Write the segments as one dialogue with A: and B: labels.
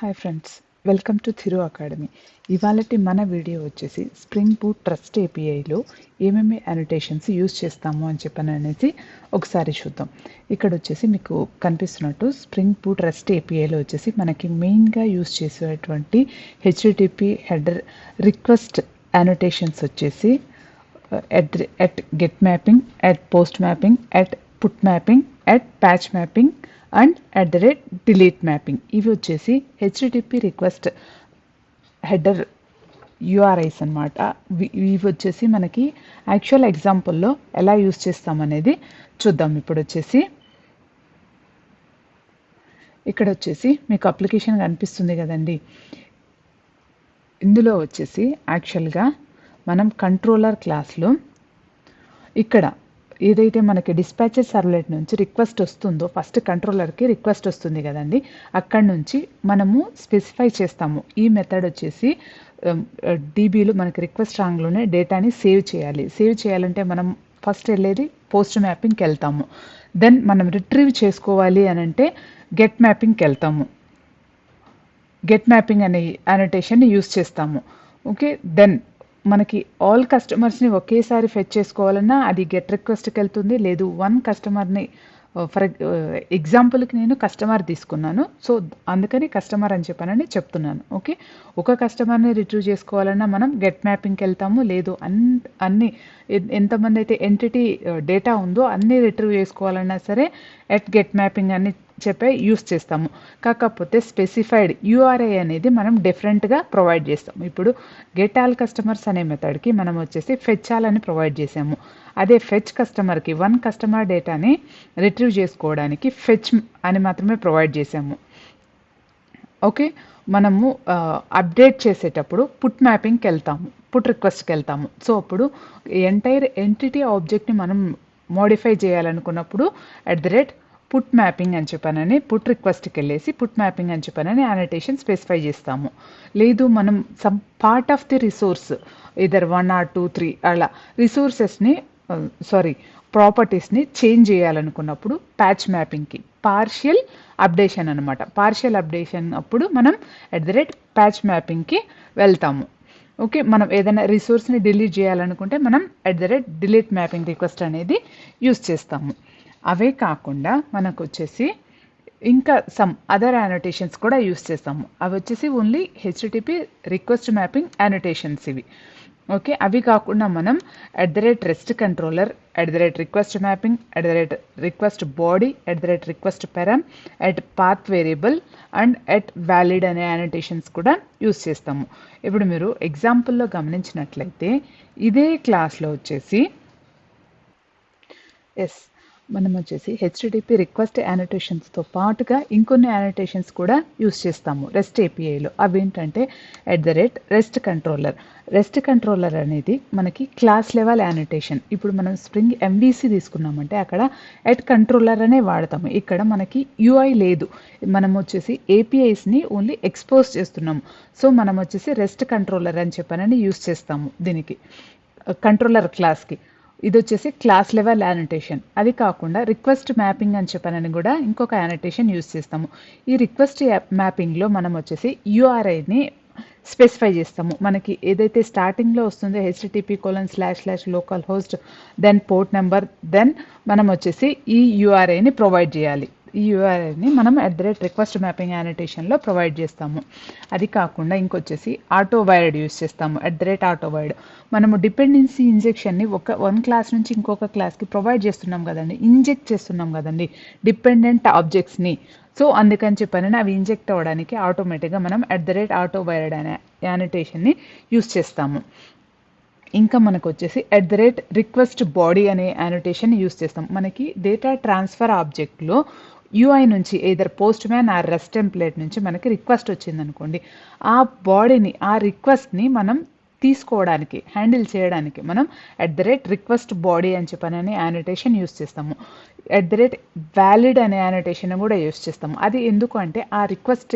A: Hi friends, welcome to Thiru Academy. ఇవాళటి మన వీడియో వచ్చేసి స్ప్రింగ్ బూట్ ట్రస్ట్ ఏపీఐలో ఏమేమి అనోటేషన్స్ యూజ్ చేస్తాము అని చెప్పనేసి ఒకసారి చూద్దాం. ఇక్కడ వచ్చేసి మీకు కనిపిస్తున్నట్టు స్ప్రింగ్ బూట్ ట్రస్ట్ ఏపీఐలో వచ్చేసి మనకి మెయిన్గా యూజ్ చేసేటువంటి హెచ్టిటిపి హెడర్ రిక్వెస్ట్ అనోటేషన్స్ వచ్చేసి at get mapping, at post mapping, at put mapping, at patch mapping and @delete mapping. ఇవి వచ్చేసి హెచ్టిటిపి రిక్వెస్ట్ హెడర్ యూఆర్ఐస్ అనమాట. ఇవి వచ్చేసి మనకి యాక్చువల్ ఎగ్జాంపుల్లో ఎలా యూజ్ చేస్తామనేది చూద్దాం. ఇప్పుడు వచ్చేసి ఇక్కడ వచ్చేసి మీకు అప్లికేషన్ కనిపిస్తుంది కదండి. ఇందులో వచ్చేసి యాక్చువల్గా మనం కంట్రోలర్ క్లాస్లో ఇక్కడ ఏదైతే మనకి డిస్పాచర్ సర్వ్లెట్ నుంచి రిక్వెస్ట్ వస్తుందో ఫస్ట్ కంట్రోలర్కి రిక్వెస్ట్ వస్తుంది కదండి, అక్కడి నుంచి మనము స్పెసిఫై చేస్తాము. ఈ మెథడ్ వచ్చేసి డీబీలో మనకి రిక్వెస్ట్ రాంగ్లోనే డేటాని సేవ్ చేయాలి. సేవ్ చేయాలంటే మనం ఫస్ట్ వెళ్ళేది పోస్ట్ మ్యాపింగ్కి వెళ్తాము. దెన్ మనం రిట్రీవ్ చేసుకోవాలి అని అంటే గెట్ మ్యాపింగ్కి వెళ్తాము. గెట్ మ్యాపింగ్ అనే అనోటేషన్ని యూస్ చేస్తాము. ఓకే, దెన్ మనకి ఆల్ కస్టమర్స్ని ఒకేసారి ఫెచ్ చేసుకోవాలన్నా అది గెట్ రిక్వెస్ట్కి వెళ్తుంది. లేదు వన్ కస్టమర్ని, ఫర్ ఎగ్జాంపుల్కి నేను కస్టమర్ తీసుకున్నాను, సో అందుకని కస్టమర్ అని చెప్పానని చెప్తున్నాను. ఓకే, ఒక కస్టమర్ని రిట్రీవ్ చేసుకోవాలన్నా మనం గెట్ మ్యాపింగ్కి వెళ్తాము. లేదు అన్ని ఎంతమంది అయితే ఎంటిటీ డేటా ఉందో అన్నీ రిట్రీవ్ చేసుకోవాలన్నా సరే గెట్ మ్యాపింగ్ అని చెప్పే యూస్ చేస్తాము. కాకపోతే స్పెసిఫైడ్ యూఆర్ఐ అనేది మనం డిఫరెంట్గా ప్రొవైడ్ చేస్తాము. ఇప్పుడు గెట్ ఆల్ కస్టమర్స్ అనే మెథడ్కి మనం వచ్చేసి ఫెచ్ ఆల్ అని ప్రొవైడ్ చేసాము. అదే ఫెచ్ కస్టమర్కి వన్ కస్టమర్ డేటాని రిట్రీవ్ చేసుకోవడానికి ఫెచ్ అని మాత్రమే ప్రొవైడ్ చేసాము. ఓకే, మనము అప్డేట్ చేసేటప్పుడు పుట్ మ్యాపింగ్కి వెళ్తాము, పుట్ రిక్వెస్ట్కి వెళ్తాము. సో అప్పుడు ఎంటైర్ ఎంటిటీ ఆబ్జెక్ట్ని మనం మోడిఫై చేయాలనుకున్నప్పుడు పుట్ మ్యాపింగ్ అని చెప్పానని పుట్ రిక్వెస్ట్కి వెళ్ళేసి పుట్ మ్యాపింగ్ అని చెప్పానని అనోటేషన్ స్పెసిఫై చేస్తాము. లేదు మనం some part of the resource either 1 or 2, 3 అలా రిసోర్సెస్ని ప్రాపర్టీస్ని చేంజ్ చేయాలనుకున్నప్పుడు ప్యాచ్ మ్యాపింగ్కి పార్షియల్ అప్డేషన్ అనమాట. పార్షియల్ అప్డేషన్ అప్పుడు మనం ప్యాచ్ మ్యాపింగ్కి వెళ్తాము. ఓకే, మనం ఏదైనా రిసోర్స్ని డిలీట్ చేయాలనుకుంటే మనం డిలీట్ మ్యాపింగ్ రిక్వెస్ట్ అనేది యూస్ చేస్తాము. అవే కాకుండా మనకు వచ్చేసి ఇంకా సమ్ అదర్ అనోటేషన్స్ కూడా యూస్ చేస్తాము. అవి వచ్చేసి only HTTP request mapping annotations ఇవి. ఓకే, అవి కాకుండా మనం rest controller, request mapping, request body, request param, path variable and valid అనే అనోటేషన్స్ కూడా యూస్ చేస్తాము. ఇప్పుడు మీరు ఎగ్జాంపుల్లో గమనించినట్లయితే ఇదే క్లాస్లో వచ్చేసి మనం వచ్చేసి హెచ్టిటిపి రిక్వెస్ట్ అనోటేషన్స్తో పాటుగా ఇంకొన్ని అనోటేషన్స్ కూడా యూస్ చేస్తాము రెస్ట్ ఏపీఐలో. అవి ఏంటంటే రెస్ట్ కంట్రోలర్. రెస్ట్ కంట్రోలర్ అనేది మనకి క్లాస్ లెవెల్ అనోటేషన్. ఇప్పుడు మనం స్ప్రింగ్ ఎంవీసీ తీసుకున్నామంటే అక్కడ కంట్రోలర్ అనే వాడతాము. ఇక్కడ మనకి యూఐ లేదు, మనం వచ్చేసి ఏపీఐస్ని ఓన్లీ ఎక్స్పోజ్ చేస్తున్నాము. సో మనం వచ్చేసి రెస్ట్ కంట్రోలర్ అని చెప్పానని యూస్ చేస్తాము దీనికి, కంట్రోలర్ క్లాస్కి. ఇది వచ్చేసి క్లాస్ లెవెల్ అనోటేషన్. అది కాకుండా రిక్వెస్ట్ మ్యాపింగ్ అని చెప్పానని కూడా ఇంకొక అనోటేషన్ యూస్ చేస్తాము. ఈ రిక్వెస్ట్ మ్యాపింగ్లో మనం వచ్చేసి యూఆర్ఐని స్పెసిఫై చేస్తాము. మనకి ఏదైతే స్టార్టింగ్లో వస్తుందో http://localhost then port number, then మనం వచ్చేసి ఈ యూఆర్ఐని ప్రొవైడ్ చేయాలి. ఈ యూఆర్ఐని మనం రిక్వెస్ట్ మ్యాపింగ్ అనోటేషన్లో ప్రొవైడ్ చేస్తాము. అది కాకుండా ఇంకొచ్చేసి ఆటో వైడ్ యూస్ చేస్తాము. ఆటో వైడ్ మనము డిపెండెన్సీ ఇంజెక్షన్ని వన్ క్లాస్ నుంచి ఇంకొక క్లాస్కి ప్రొవైడ్ చేస్తున్నాం కదండి, ఇంజెక్ట్ చేస్తున్నాం కదండి డిపెండెంట్ ఆబ్జెక్ట్స్ని. సో అందుకని చెప్పని అవి ఇంజెక్ట్ అవ్వడానికి ఆటోమేటిక్గా మనం ఆటో వైడ్ అనే అనోటేషన్ని యూస్ చేస్తాము. ఇంకా మనకు వచ్చేసి రిక్వెస్ట్ బాడీ అనే అనోటేషన్ యూస్ చేస్తాం. మనకి డేటా ట్రాన్స్ఫర్ ఆబ్జెక్ట్లో యూఐ నుంచి ఏదర్ పోస్ట్ మ్యాన్ ఆ రెస్ట్ టెంప్లెట్ నుంచి మనకి రిక్వెస్ట్ వచ్చిందనుకోండి, ఆ బాడీని ఆ రిక్వెస్ట్ని మనం తీసుకోవడానికి హ్యాండిల్ చేయడానికి మనం రిక్వెస్ట్ బాడీ అని చెప్పని అనోటేషన్ యూస్ చేస్తాము. వ్యాలిడ్ అనే అనోటేషన్ కూడా యూస్ చేస్తాము. అది ఎందుకు అంటే ఆ రిక్వెస్ట్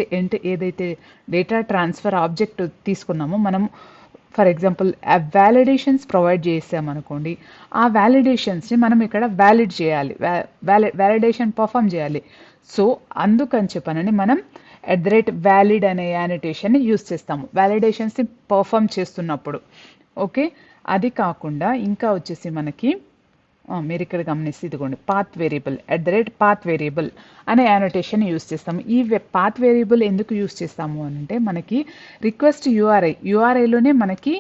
A: ఏదైతే డేటా ట్రాన్స్ఫర్ ఆబ్జెక్ట్ తీసుకున్నామో మనం ఫర్ ఎగ్జాంపుల్ వ్యాలిడేషన్స్ ప్రొవైడ్ చేసామనుకోండి, ఆ వ్యాలిడేషన్స్ని మనం ఇక్కడ వ్యాలిడ్ చేయాలి, వ్యాలిడేషన్ పర్ఫామ్ చేయాలి. సో అందుకని చెప్పనని మనం @valid అనే యానిటేషన్ని యూస్ చేస్తాము వ్యాలిడేషన్స్ని పర్ఫామ్ చేస్తున్నప్పుడు. ఓకే, అది కాకుండా ఇంకా వచ్చేసి మనకి మీరు ఇక్కడ గమనిస్తే ఇదిగోండి పాత్ వేరియబుల్ @path వేరియబుల్ అనే యానోటేషన్ యూస్ చేస్తాము. ఈ పాత్ వేరియబుల్ ఎందుకు యూస్ చేస్తాము అంటే మనకి రిక్వెస్ట్ యూఆర్ఐలోనే మనకి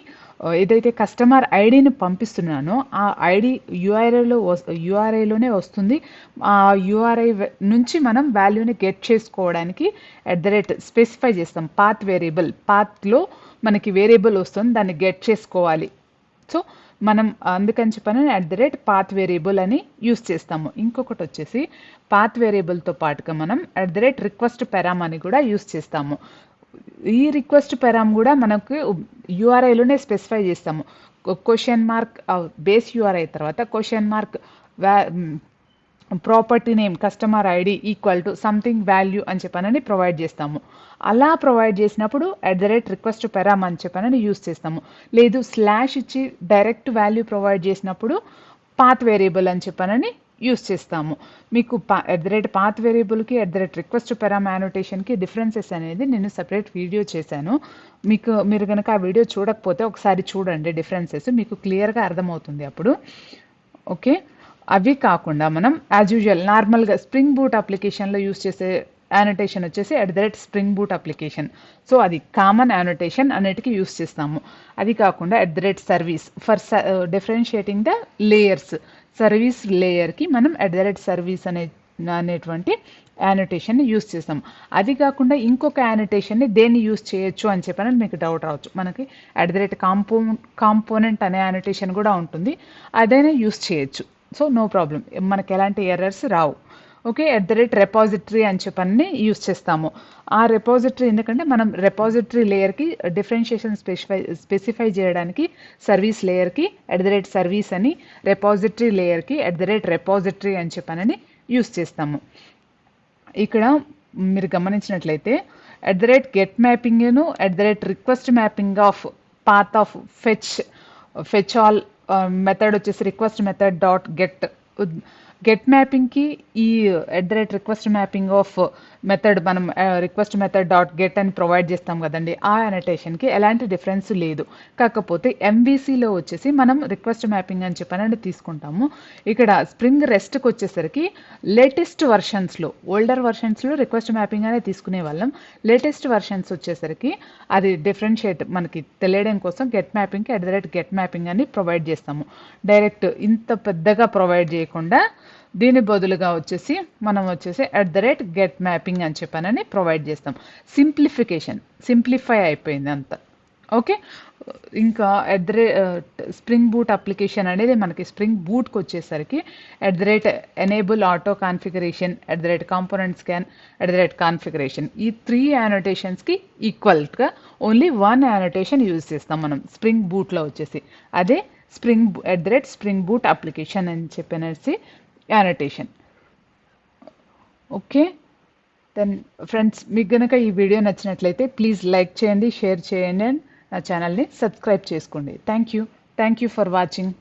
A: ఏదైతే కస్టమర్ ఐడిని పంపిస్తున్నానో ఆ ఐడి యూఆర్ఐలోనే వస్తుంది. ఆ యూఆర్ఐ నుంచి మనం వాల్యూని గెట్ చేసుకోవడానికి స్పెసిఫై చేస్తాం. పాత్ వేరియబుల్ పాత్లో మనకి వేరియబుల్ వస్తుంది, దాన్ని గెట్ చేసుకోవాలి. సో మనం అందుకని చెప్పని @path వేరియబుల్ అని యూస్ చేస్తాము. ఇంకొకటి వచ్చేసి పాత్ వేరియబుల్తో పాటుగా మనం రిక్వెస్ట్ పెరామ్ అని కూడా యూస్ చేస్తాము. ఈ రిక్వెస్ట్ పెరామ్ కూడా మనకు యూఆర్ఐలోనే స్పెసిఫై చేస్తాము. క్వశ్చన్ మార్క్ బేస్ యూఆర్ఐ తర్వాత question mark property name customer ID equal to something value అని చెప్పనని ప్రొవైడ్ చేస్తాము. అలా ప్రొవైడ్ చేసినప్పుడు రిక్వెస్ట్ పెరామ్ అని చెప్పనని యూస్ చేస్తాము. లేదు స్లాష్ ఇచ్చి డైరెక్ట్ వాల్యూ ప్రొవైడ్ చేసినప్పుడు పాత్ వేరియబుల్ అని చెప్పనని యూస్ చేస్తాము. మీకు పాత్ వేరియబుల్కి రిక్వెస్ట్ పెరామ్ యానోటేషన్కి డిఫరెన్సెస్ అనేది నేను సపరేట్ వీడియో చేశాను. మీరు కనుక ఆ వీడియో చూడకపోతే ఒకసారి చూడండి, డిఫరెన్సెస్ మీకు క్లియర్గా అర్థమవుతుంది అప్పుడు. ఓకే, అవి కాకుండా మనం యాజ్ యూజువల్ నార్మల్గా స్ప్రింగ్ బూట్ అప్లికేషన్లో యూస్ చేసే యానోటేషన్ వచ్చేసి స్ప్రింగ్ బూట్ అప్లికేషన్. సో అది కామన్ యానోటేషన్ అన్నిటికీ యూస్ చేస్తాము. అది కాకుండా service for differentiating the layers service లేయర్కి మనం సర్వీస్ అనేటువంటి యానోటేషన్ని యూస్ చేస్తాం. అది కాకుండా ఇంకొక యానోటేషన్ని దేన్ని యూస్ చేయొచ్చు అని చెప్పని మీకు డౌట్ రావచ్చు. మనకి కాంపోనెంట్ అనే యానోటేషన్ కూడా ఉంటుంది, అదైనా యూస్ చేయొచ్చు. సో నో ప్రాబ్లం, మనకి ఎలాంటి ఎర్రర్స్ రావు. ఓకే, రెపాజిటరీ అని చెప్పని యూస్ చేస్తాము. ఆ రెపాజిటరీ ఎందుకంటే మనం రెపాజిటరీ లేయర్కి డిఫరెన్షియేషన్ స్పెసిఫై చేయడానికి సర్వీస్ లేయర్కి సర్వీస్ అని, రెపాజిటరీ లేయర్కి రెపాజిటరీ అని చెప్పనని యూస్ చేస్తాము. ఇక్కడ మీరు గమనించినట్లయితే గెట్ మ్యాపింగ్ను request mapping of path of fetch all method వచ్చేసి రిక్వెస్ట్ మెథడ్ డాట్ గెట్ మ్యాపింగ్కి ఈ రిక్వెస్ట్ మ్యాపింగ్ ఆఫ్ మెథడ్ మనం రిక్వెస్ట్ మెథడ్ డాట్ గెట్ అని ప్రొవైడ్ చేస్తాం కదండి. ఆ యానోటేషన్కి ఎలాంటి డిఫరెన్స్ లేదు. కాకపోతే ఎంవీసీలో వచ్చేసి మనం రిక్వెస్ట్ మ్యాపింగ్ అని చెప్పని తీసుకుంటాము. ఇక్కడ స్ప్రింగ్ రెస్ట్కి వచ్చేసరికి లేటెస్ట్ వర్షన్స్లో ఓల్డర్ వర్షన్స్లో రిక్వెస్ట్ మ్యాపింగ్ అనే తీసుకునే వాళ్ళం. లేటెస్ట్ వర్షన్స్ వచ్చేసరికి అది డిఫరెన్షియేట్ మనకి తెలియడం కోసం గెట్ మ్యాపింగ్కి గెట్ మ్యాపింగ్ అని ప్రొవైడ్ చేస్తాము. డైరెక్ట్ ఇంత పెద్దగా ప్రొవైడ్ చేయకుండా దీని బదులుగా వచ్చేసి మనం వచ్చేసి గెట్ మ్యాపింగ్ అని చెప్పనని ప్రొవైడ్ చేస్తాం. సింప్లిఫై అయిపోయింది అంత. ఓకే, ఇంకా స్ప్రింగ్ బూట్ అప్లికేషన్ అనేది మనకి స్ప్రింగ్ బూట్కి వచ్చేసరికి enable auto configuration component scan configuration ఈ 3 యానోటేషన్స్కి ఈక్వల్గా ఓన్లీ 1 యానోటేషన్ యూజ్ చేస్తాం మనం స్ప్రింగ్ బూట్లో వచ్చేసి. అదే స్ప్రింగ్ బూట్ అప్లికేషన్ అని చెప్పనేసి యానోటేషన్. ఓకే, దెన్ ఫ్రెండ్స్ మీకు కనుక ఈ వీడియో నచ్చినట్లయితే ప్లీజ్ లైక్ చేయండి, షేర్ చేయండి, అండ్ నా ఛానల్ని సబ్స్క్రైబ్ చేసుకోండి. Thank you for watching.